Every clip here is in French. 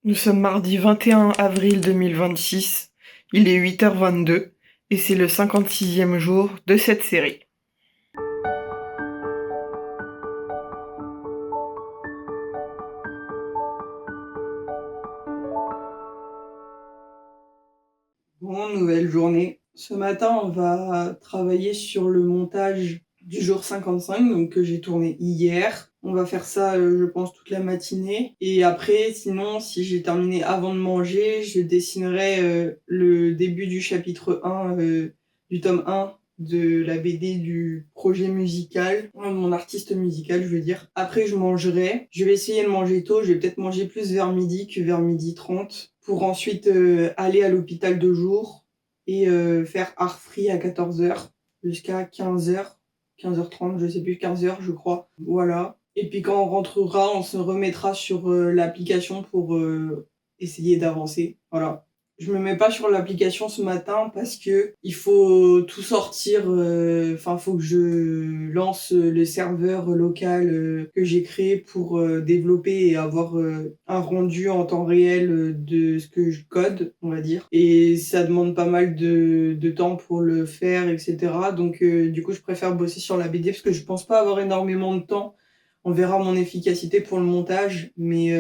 Nous sommes mardi 21 avril 2026, il est 8h22 et c'est le 56e jour de cette série. Bon, nouvelle journée. Ce matin, on va travailler sur le montage du jour 55, donc que j'ai tourné hier. On va faire ça, je pense, toute la matinée. Et après, sinon, si j'ai terminé avant de manger, je dessinerai le début du chapitre 1 du tome 1 de la BD du projet musical, mon artiste musical, je veux dire. Après, je mangerai. Je vais essayer de manger tôt. Je vais peut-être manger plus vers midi que vers 12h30 pour ensuite aller à l'hôpital de jour et faire art free à 14h jusqu'à 15h, 15h30, je sais plus, 15h je crois. Voilà. Et puis quand on rentrera, on se remettra sur l'application pour essayer d'avancer. Voilà. Je me mets pas sur l'application ce matin parce que il faut tout sortir. Enfin, faut que je lance le serveur local que j'ai créé pour développer et avoir un rendu en temps réel de ce que je code, on va dire. Et ça demande pas mal de temps pour le faire, etc. Donc, du coup, je préfère bosser sur la BD parce que je pense pas avoir énormément de temps. On verra mon efficacité pour le montage, mais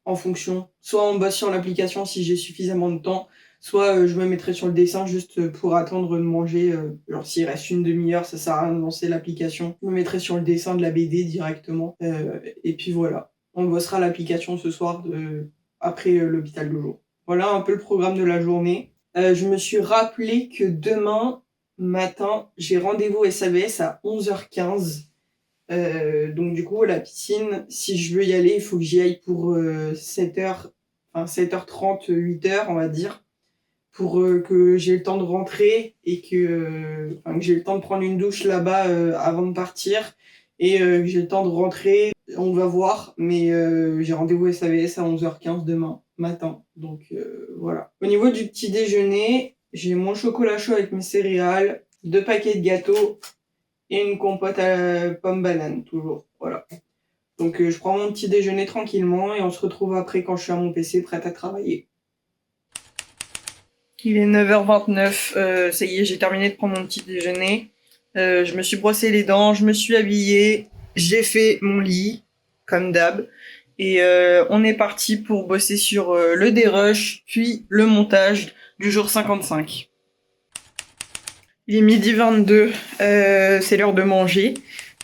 en fonction. Soit on bosse sur l'application si j'ai suffisamment de temps, soit je me mettrai sur le dessin juste pour attendre de manger. Genre s'il reste une demi-heure, ça sert à rien de lancer l'application. Je me mettrai sur le dessin de la BD directement. Et puis voilà. On bossera l'application ce soir après l'hôpital de jour. Voilà un peu le programme de la journée. Je me suis rappelé que demain matin, j'ai rendez-vous SAVS à 11h15. Donc du coup, la piscine, si je veux y aller, il faut que j'y aille pour 7h, enfin 7h30, 8h, on va dire, pour que j'ai le temps de rentrer et que j'ai le temps de prendre une douche là-bas avant de partir et que j'ai le temps de rentrer. On va voir, mais j'ai rendez-vous SAVS à 11h15 demain matin. Donc voilà. Au niveau du petit déjeuner, j'ai mon chocolat chaud avec mes céréales, 2 paquets de gâteaux et une compote à pomme banane, toujours. Voilà. Donc je prends mon petit déjeuner tranquillement et on se retrouve après quand je suis à mon PC prête à travailler. Il est 9h29, ça y est, j'ai terminé de prendre mon petit déjeuner. Je me suis brossé les dents, je me suis habillée, j'ai fait mon lit, comme d'hab. Et on est parti pour bosser sur le dérush, puis le montage du jour 55. Il est midi 22, c'est l'heure de manger.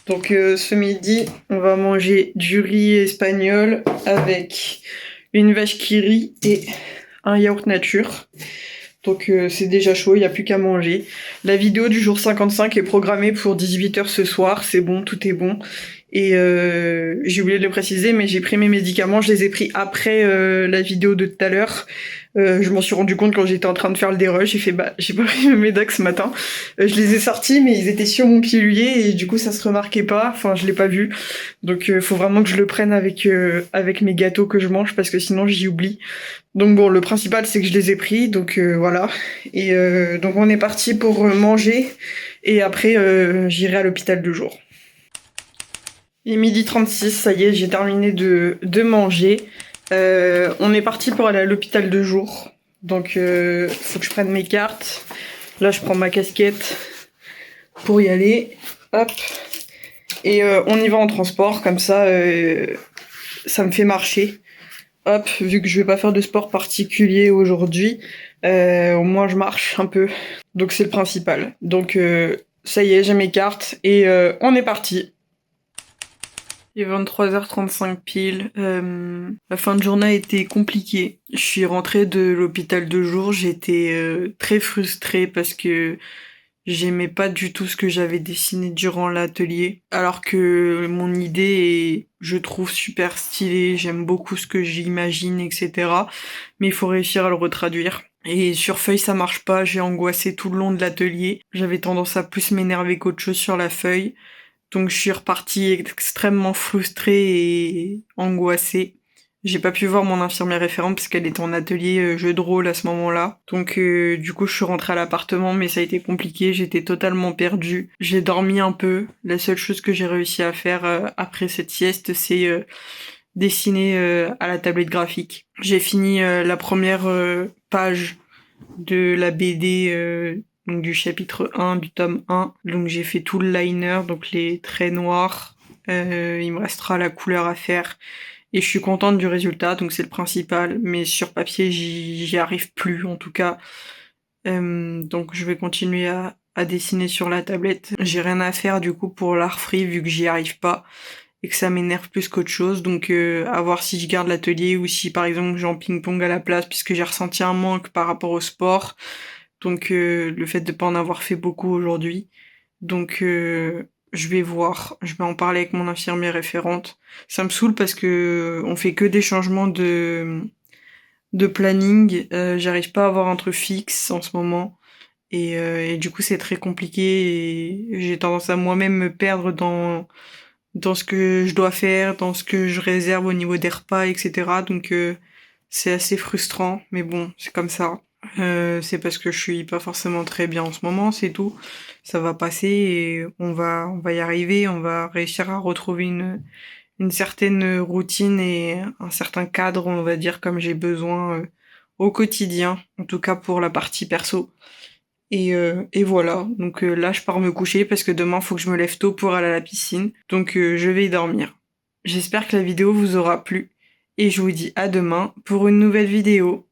Donc ce midi, on va manger du riz espagnol avec une vache qui rit et un yaourt nature. Donc c'est déjà chaud, il n'y a plus qu'à manger. La vidéo du jour 55 est programmée pour 18h ce soir, c'est bon, tout est bon. Et j'ai oublié de le préciser, mais j'ai pris mes médicaments, je les ai pris après la vidéo de tout à l'heure. Je m'en suis rendu compte quand j'étais en train de faire le dérush, j'ai fait j'ai pas pris mes médocs ce matin. Je les ai sortis, mais ils étaient sur mon pilulier et du coup ça se remarquait pas, enfin je l'ai pas vu. Donc faut vraiment que je le prenne avec mes gâteaux que je mange parce que sinon j'y oublie. Donc bon, le principal c'est que je les ai pris, donc voilà. Et donc on est parti pour manger et après j'irai à l'hôpital de jour. Il est midi 36, ça y est, j'ai terminé de manger. On est parti pour aller à l'hôpital de jour. Donc faut que je prenne mes cartes. Là je prends ma casquette pour y aller. Hop. Et on y va en transport, comme ça me fait marcher. Hop, vu que je vais pas faire de sport particulier aujourd'hui, au moins je marche un peu. Donc c'est le principal. Donc ça y est, j'ai mes cartes et on est parti. Il est 23h35 pile. La fin de journée a été compliquée. Je suis rentrée de l'hôpital de jour, j'étais très frustrée parce que j'aimais pas du tout ce que j'avais dessiné durant l'atelier. Alors que mon idée est, je trouve, super stylée, j'aime beaucoup ce que j'imagine, etc. Mais il faut réussir à le retraduire. Et sur feuille, ça marche pas, j'ai angoissé tout le long de l'atelier. J'avais tendance à plus m'énerver qu'autre chose sur la feuille. Donc je suis repartie extrêmement frustrée et angoissée. J'ai pas pu voir mon infirmière référente parce qu'elle était en atelier jeu de rôle à ce moment-là. Donc du coup je suis rentrée à l'appartement mais ça a été compliqué, j'étais totalement perdue. J'ai dormi un peu. La seule chose que j'ai réussi à faire après cette sieste c'est dessiner à la tablette graphique. J'ai fini la première page de la BD donc du chapitre 1 du tome 1. Donc j'ai fait tout le liner, donc les traits noirs. Il me restera la couleur à faire. Et je suis contente du résultat, donc c'est le principal. Mais sur papier, j'y arrive plus en tout cas. Donc je vais continuer à dessiner sur la tablette. J'ai rien à faire du coup pour l'art free vu que j'y arrive pas et que ça m'énerve plus qu'autre chose. Donc à voir si je garde l'atelier ou si par exemple j'en ping-pong à la place puisque j'ai ressenti un manque par rapport au sport. Donc le fait de pas en avoir fait beaucoup aujourd'hui. Donc je vais voir, je vais en parler avec mon infirmière référente. Ça me saoule parce que on fait que des changements de planning. J'arrive pas à avoir un truc fixe en ce moment. Et du coup, c'est très compliqué et j'ai tendance à moi-même me perdre dans ce que je dois faire, dans ce que je réserve au niveau des repas, etc. Donc, c'est assez frustrant, mais bon, c'est comme ça. C'est parce que je suis pas forcément très bien en ce moment, c'est tout. Ça va passer et on va y arriver, on va réussir à retrouver une certaine routine et un certain cadre, on va dire, comme j'ai besoin au quotidien, en tout cas pour la partie perso. Et voilà, donc là je pars me coucher parce que demain faut que je me lève tôt pour aller à la piscine, donc je vais y dormir. J'espère que la vidéo vous aura plu et je vous dis à demain pour une nouvelle vidéo.